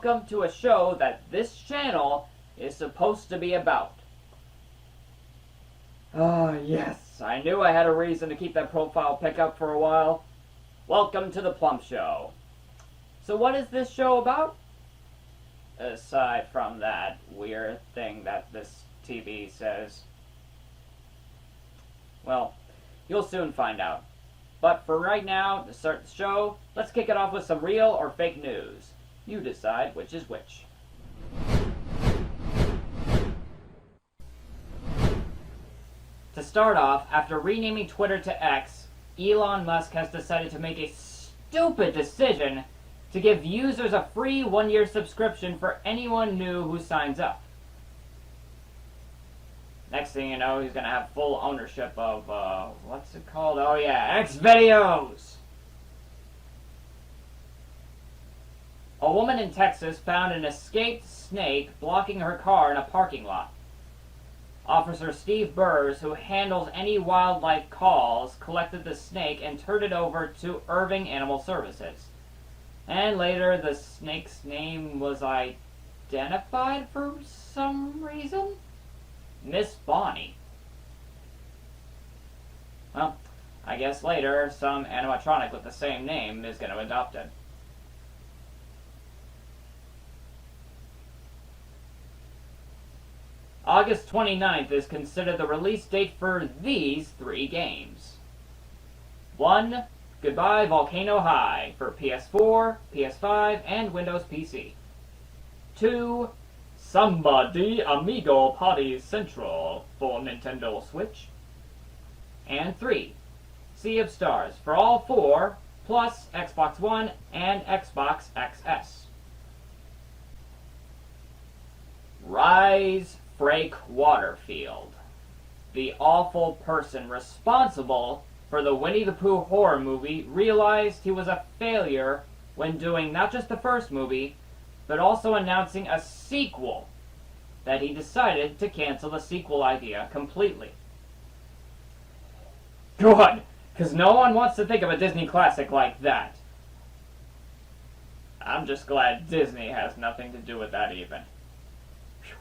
welcome to a show that this channel is supposed to be about. Yes, I knew I had a reason to keep that profile pic up for a while. Welcome to the Plump Show. So what is this show about? Aside from that weird thing that this TV says. Well, you'll soon find out. But for right now, to start the show, let's kick it off with some real or fake news. You decide which is which. To start off, after renaming Twitter to X, Elon Musk has decided to make a stupid decision to give users a free one-year subscription for anyone new who signs up. Next thing you know, he's going to have full ownership of, what's it called? Oh yeah, X videos! A woman in Texas found an escaped snake blocking her car in a parking lot. Officer Steve Burrs, who handles any wildlife calls, collected the snake and turned it over to Irving Animal Services. And later, the snake's name was identified for some reason? Miss Bonnie. Well, I guess later, some animatronic with the same name is going to adopt it. August 29th is considered the release date for these three games. 1. Goodbye Volcano High for PS4, PS5, and Windows PC. 2. Samba de Amigo Party Central for Nintendo Switch. And 3. Sea of Stars for all four, plus Xbox One and Xbox XS. Rise Frake Waterfield. The awful person responsible for the Winnie the Pooh horror movie realized he was a failure when doing not just the first movie, but also announcing a sequel, that he decided to cancel the sequel idea completely. Good, because no one wants to think of a Disney classic like that. I'm just glad Disney has nothing to do with that even. Whew.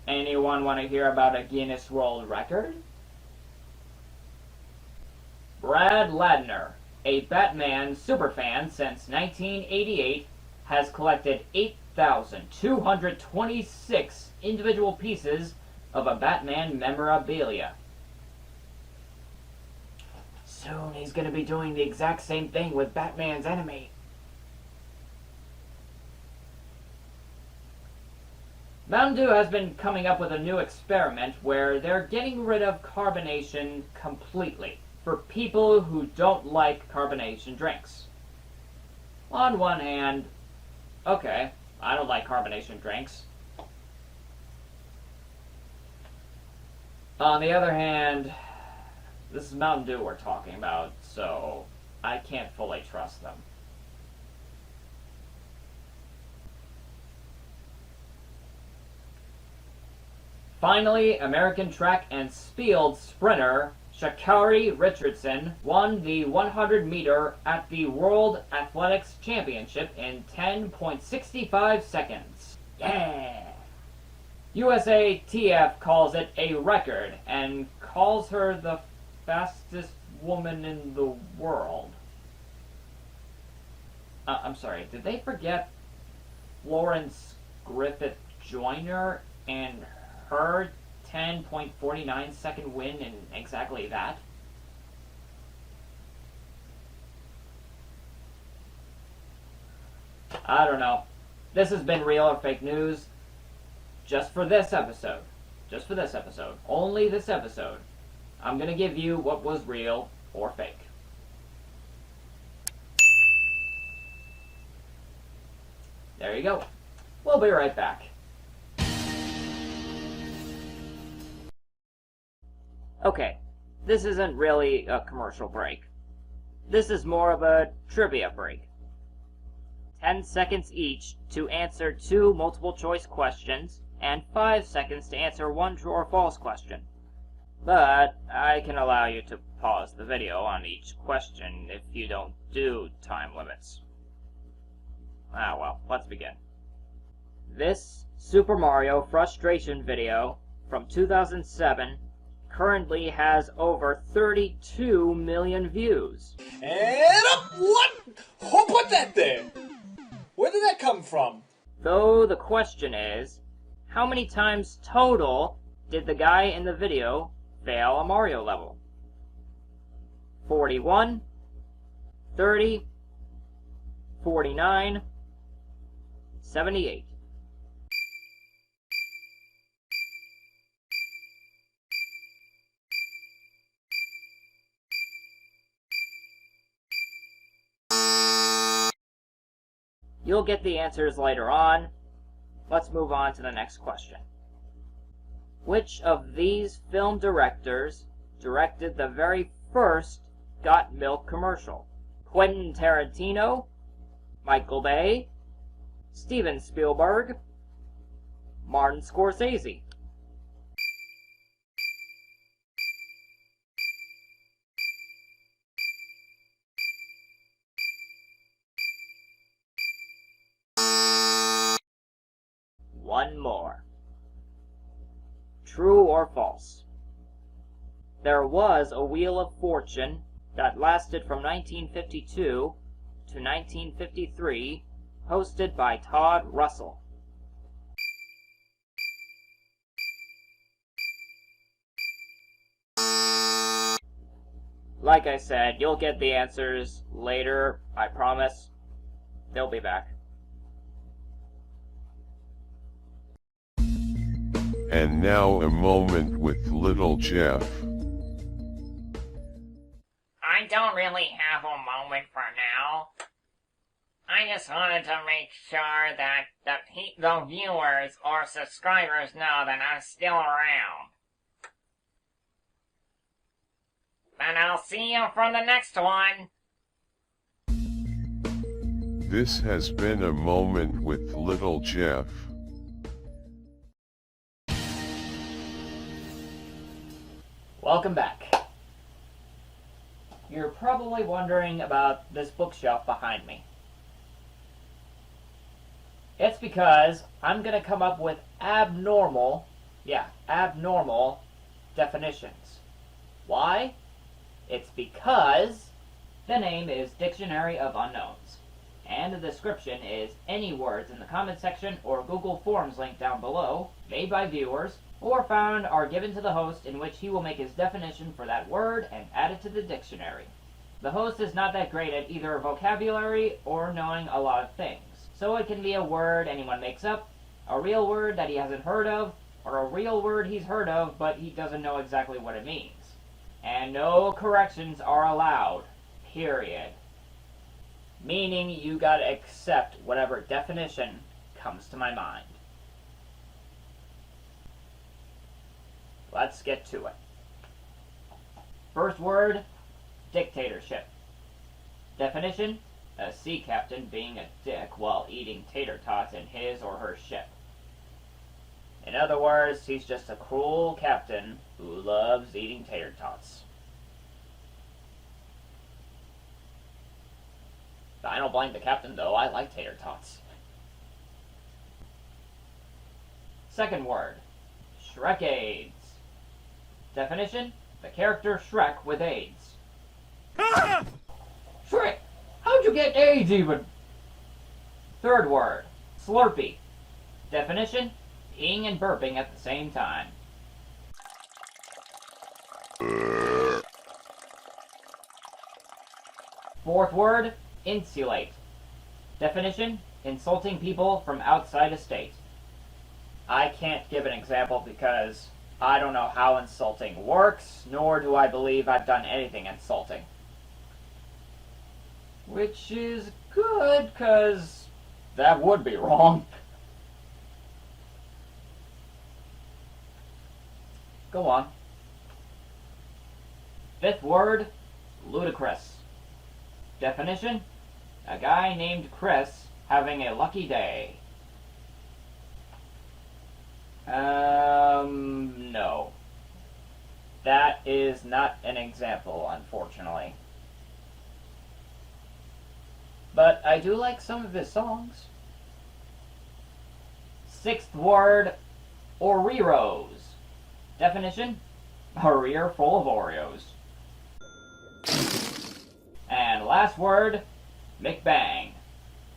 Anyone want to hear about a Guinness World Record? Brad Ladner, a Batman superfan since 1988, has collected 8,226 individual pieces of a Batman memorabilia. Soon he's going to be doing the exact same thing with Batman's enemy. Mountain Dew has been coming up with a new experiment where they're getting rid of carbonation completely for people who don't like carbonation drinks. On one hand, okay, I don't like carbonation drinks. On the other hand, this is Mountain Dew we're talking about, so I can't fully trust them. Finally, American track and field sprinter Sha'Carri Richardson won the 100-meter at the World Athletics Championship in 10.65 seconds. Yeah! USATF calls it a record and calls her the fastest woman in the world. I'm sorry, did they forget Florence Griffith Joyner and her 10.49 second win in exactly that? I don't know. This has been real or fake news just for this episode. Just for this episode. Only this episode. I'm going to give you what was real or fake. There you go. We'll be right back. Okay, this isn't really a commercial break. This is more of a trivia break. 10 seconds each to answer 2 multiple choice questions, and 5 seconds to answer 1 true or false question. But I can allow you to pause the video on each question if you don't do time limits. Well, let's begin. This Super Mario frustration video from 2007 currently has over 32 million views. And up! What? Who put that there? Where did that come from? Though the question is, how many times total did the guy in the video fail a Mario level? 41, 30, 49, 78. You'll get the answers later on. Let's move on to the next question. Which of these film directors directed the very first Got Milk commercial? Quentin Tarantino, Michael Bay, Steven Spielberg, Martin Scorsese. One more. True or false? There was a Wheel of Fortune that lasted from 1952 to 1953, hosted by Todd Russell. Like I said, you'll get the answers later, I promise. They'll be back. And now a moment with Little Jeff. I don't really have a moment for now. I just wanted to make sure that the viewers or subscribers know that I'm still around. And I'll see you for the next one. This has been a moment with Little Jeff. Welcome back. You're probably wondering about this bookshelf behind me. It's because I'm going to come up with abnormal definitions. Why? It's because the name is Dictionary of Unknowns, and the description is any words in the comment section or Google Forms link down below, made by viewers, or found are given to the host, in which he will make his definition for that word and add it to the dictionary. The host is not that great at either vocabulary or knowing a lot of things, so it can be a word anyone makes up, a real word that he hasn't heard of, or a real word he's heard of but he doesn't know exactly what it means. And no corrections are allowed, period. Meaning you gotta accept whatever definition comes to my mind. Let's get to it. First word, dictatorship. Definition, a sea captain being a dick while eating tater tots in his or her ship. In other words, he's just a cruel captain who loves eating tater tots. I don't blame the captain, though. I like tater tots. Second word, Shrek-AIDS. Definition, the character Shrek with AIDS. Shrek, how'd you get AIDS even? Third word, Slurpee. Definition, peeing and burping at the same time. Fourth word, insulate. Definition, insulting people from outside a state. I can't give an example because I don't know how insulting works, nor do I believe I've done anything insulting. Which is good, because that would be wrong. Go on. Fifth word, ludicrous. Definition, a guy named Chris having a lucky day. No. is not an example, unfortunately. But I do like some of his songs. Sixth word, Oreos. Definition, a rear full of Oreos. And last word, McBang.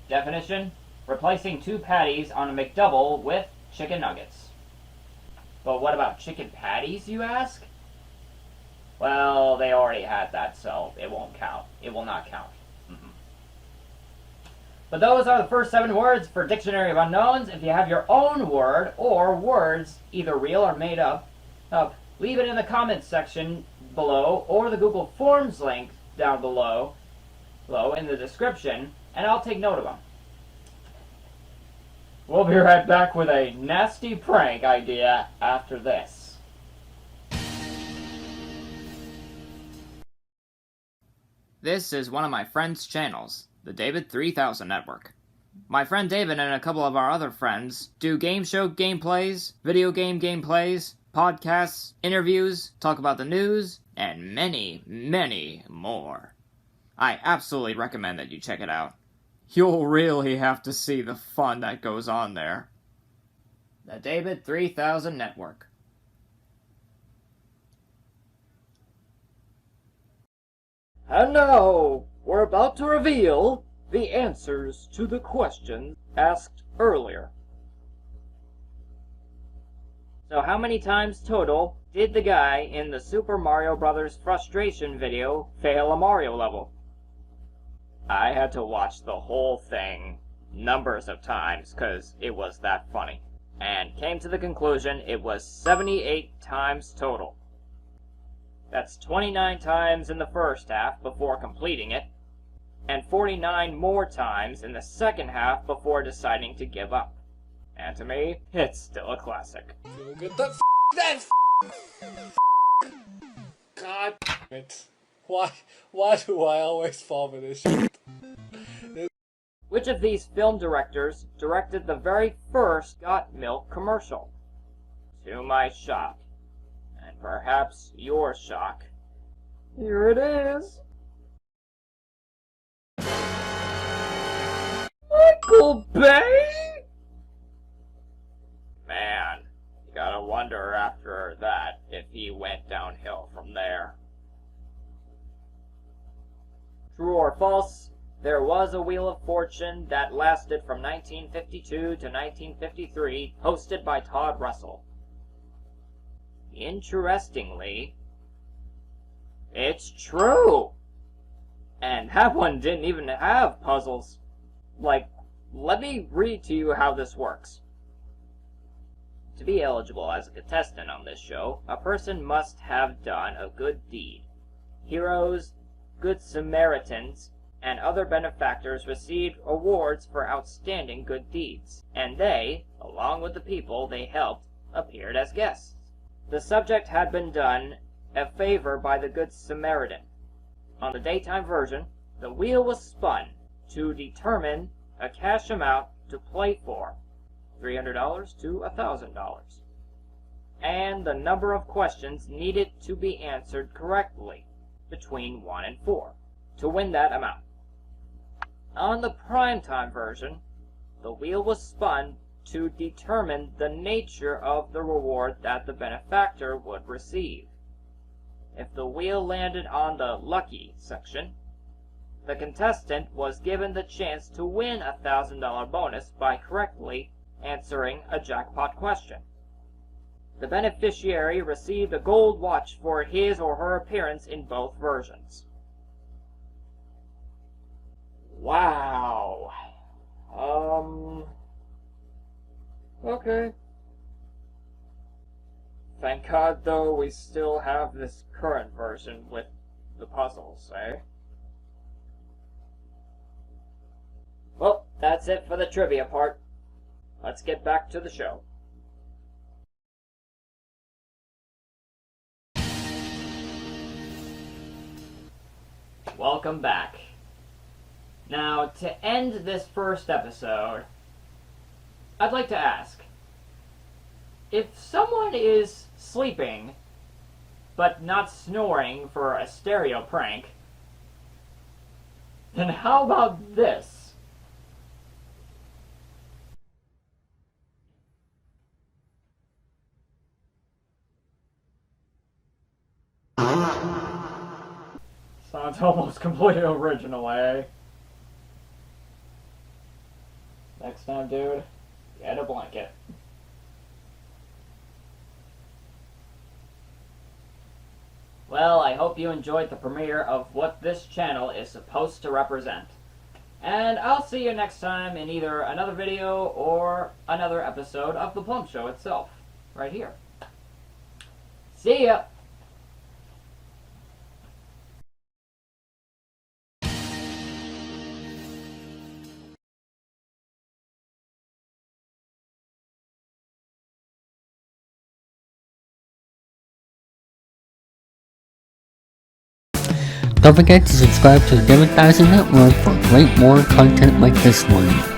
Definition, replacing 2 patties on a McDouble with chicken nuggets. But what about chicken patties, you ask? Well, they already had that, so it won't count. It will not count. But those are the first 7 words for Dictionary of Unknowns. If you have your own word or words, either real or made up, leave it in the comments section below or the Google Forms link down below in the description, and I'll take note of them. We'll be right back with a nasty prank idea after this. This is one of my friend's channels, the David 3000 Network. My friend David and a couple of our other friends do game show gameplays, video game gameplays, podcasts, interviews, talk about the news, and many, many more. I absolutely recommend that you check it out. You'll really have to see the fun that goes on there. The David 3000 Network. And now, we're about to reveal the answers to the questions asked earlier. So how many times total did the guy in the Super Mario Bros. Frustration video fail a Mario level? I had to watch the whole thing numbers of times because it was that funny, and came to the conclusion it was 78 times total. That's 29 times in the first half before completing it, and 49 more times in the second half before deciding to give up. And to me, it's still a classic. Good. God damn it. Why do I always fall for this shit? Which of these film directors directed the very first Got Milk commercial? To my shock, and perhaps your shock, here it is. Michael Bay? Man, you gotta wonder after that if he went downhill from there. True or false, there was a Wheel of Fortune that lasted from 1952 to 1953, hosted by Todd Russell. Interestingly, it's true! And that one didn't even have puzzles. Like, let me read to you how this works. To be eligible as a contestant on this show, a person must have done a good deed. Heroes, Good Samaritans, and other benefactors received awards for outstanding good deeds, and they, along with the people they helped, appeared as guests. The subject had been done a favor by the Good Samaritan. On the daytime version, the wheel was spun to determine a cash amount to play for, $300 to $1,000, and the number of questions needed to be answered correctly, between 1 and 4, to win that amount. On the primetime version, the wheel was spun to determine the nature of the reward that the benefactor would receive. If the wheel landed on the lucky section, the contestant was given the chance to win a $1,000 bonus by correctly answering a jackpot question. The beneficiary received a gold watch for his or her appearance in both versions. Wow. Okay. Thank God, though, we still have this current version with the puzzles, eh? Well, that's it for the trivia part. Let's get back to the show. Welcome back. Now, to end this first episode, I'd like to ask, if someone is sleeping but not snoring for a stereo prank, then how about this? Sounds almost completely original, eh? Next time, dude, get a blanket. Well, I hope you enjoyed the premiere of what this channel is supposed to represent. And I'll see you next time in either another video or another episode of The Plump Show itself, right here. See ya! Don't forget to subscribe to the Advertising Network for great more content like this one.